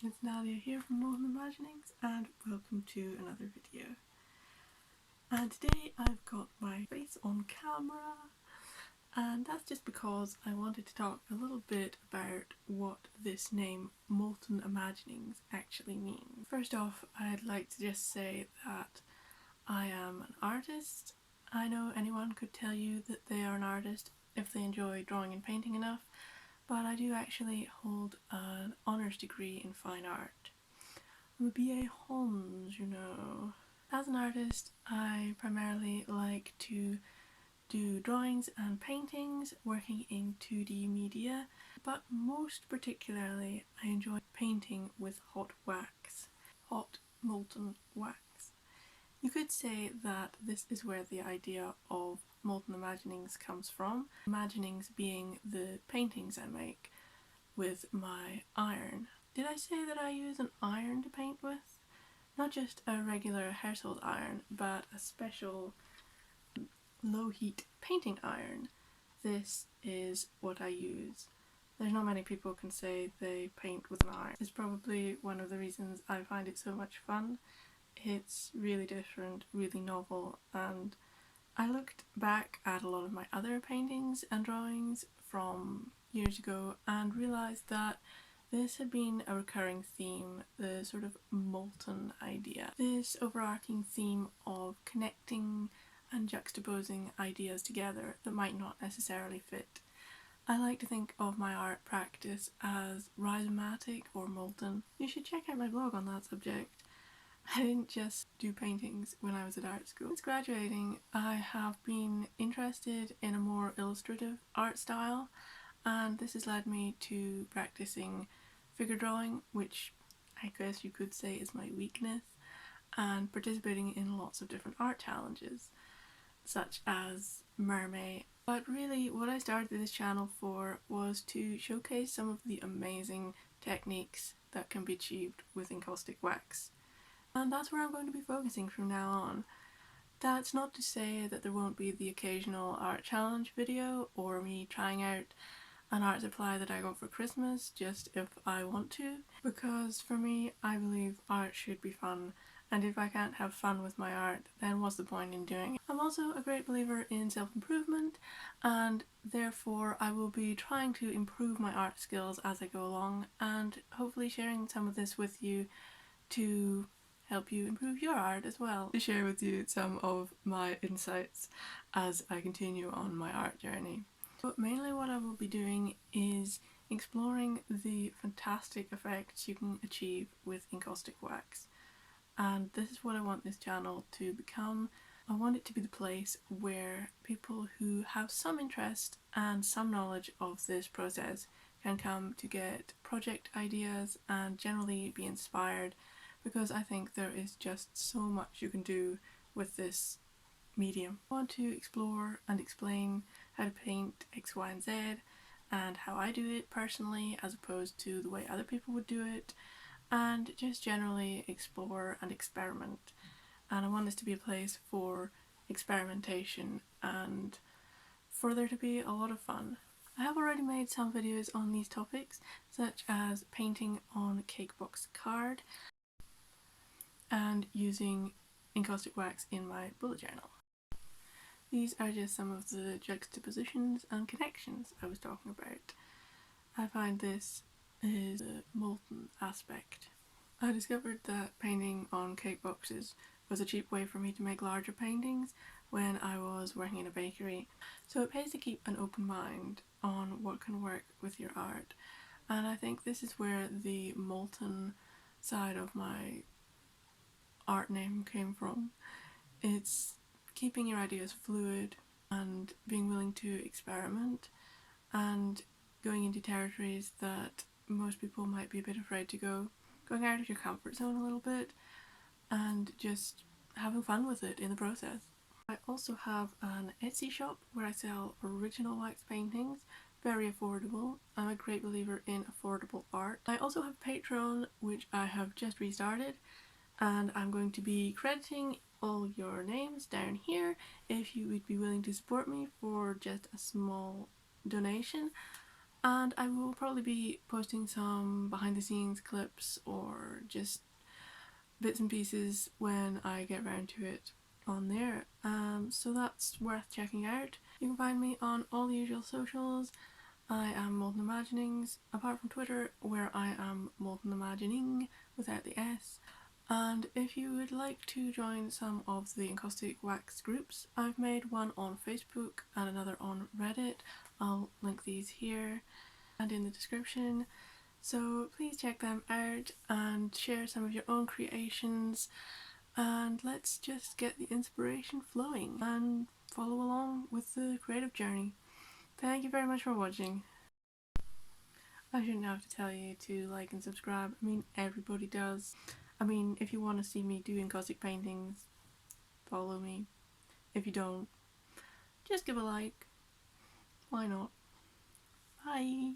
it's Nadia here from Molten Imaginings, and welcome to another video. And today I've got my face on camera, and that's just because I wanted to talk a little bit about what this name Molten Imaginings actually means. First off, I'd like to just say that I am an artist. I know anyone could tell you that they are an artist if they enjoy drawing and painting enough, but I do actually hold an honours degree in fine art. I'm a BA Hons, you know. As an artist, I primarily like to do drawings and paintings working in 2D media, but most particularly I enjoy painting with hot wax, hot molten wax. You could say that this is where the idea of Molten Imaginings comes from, imaginings being the paintings I make with my iron. Did I say that I use an iron to paint with? Not just a regular household iron, but a special low heat painting iron. This is what I use. There's not many people can say they paint with an iron. It's probably one of the reasons I find it so much fun. It's really different, really novel, and I looked back at a lot of my other paintings and drawings from years ago and realised that this had been a recurring theme, the sort of molten idea. This overarching theme of connecting and juxtaposing ideas together that might not necessarily fit. I like to think of my art practice as rhizomatic or molten. You should check out my blog on that subject. I didn't just do paintings when I was at art school. Since graduating, I have been interested in a more illustrative art style, and this has led me to practicing figure drawing, which I guess you could say is my weakness, and participating in lots of different art challenges, such as Mermaid. But really, what I started this channel for was to showcase some of the amazing techniques that can be achieved with encaustic wax. And that's where I'm going to be focusing from now on. That's not to say that there won't be the occasional art challenge video or me trying out an art supply that I got for Christmas just if I want to, because for me I believe art should be fun, and if I can't have fun with my art then what's the point in doing it? I'm also a great believer in self-improvement, and therefore I will be trying to improve my art skills as I go along, and hopefully sharing some of this with you to help you improve your art as well. To share with you some of my insights as I continue on my art journey. But mainly what I will be doing is exploring the fantastic effects you can achieve with encaustic wax. And this is what I want this channel to become. I want it to be the place where people who have some interest and some knowledge of this process can come to get project ideas and generally be inspired, because I think there is just so much you can do with this medium. I want to explore and explain how to paint X, Y, and Z, and how I do it personally as opposed to the way other people would do it, and just generally explore and experiment. And I want this to be a place for experimentation and for there to be a lot of fun. I have already made some videos on these topics, such as painting on cake box card and using encaustic wax in my bullet journal. These are just some of the juxtapositions and connections I was talking about. I find this is a molten aspect. I discovered that painting on cake boxes was a cheap way for me to make larger paintings when I was working in a bakery, so it pays to keep an open mind on what can work with your art, and I think this is where the molten side of my art name came from. It's keeping your ideas fluid and being willing to experiment and going into territories that most people might be a bit afraid to go, going out of your comfort zone a little bit and just having fun with it in the process. I also have an Etsy shop where I sell original wax paintings, very affordable. I'm a great believer in affordable art. I also have Patreon, which I have just restarted, and I'm going to be crediting all your names down here if you would be willing to support me for just a small donation. and I will probably be posting some behind the scenes clips or just bits and pieces when I get around to it on there, so that's worth checking out. You can find me on all the usual socials. I am Molten Imaginings, apart from Twitter where I am Molten Imagining without the S. And if you would like to join some of the Encaustic Wax groups, I've made one on Facebook and another on Reddit. I'll link these here and in the description. So please check them out and share some of your own creations, and let's just get the inspiration flowing and follow along with the creative journey. Thank you very much for watching. I shouldn't have to tell you to like and subscribe. I mean, everybody does. I mean, if you want to see me do encaustic paintings, follow me. If you don't, just give a like. Why not? Bye!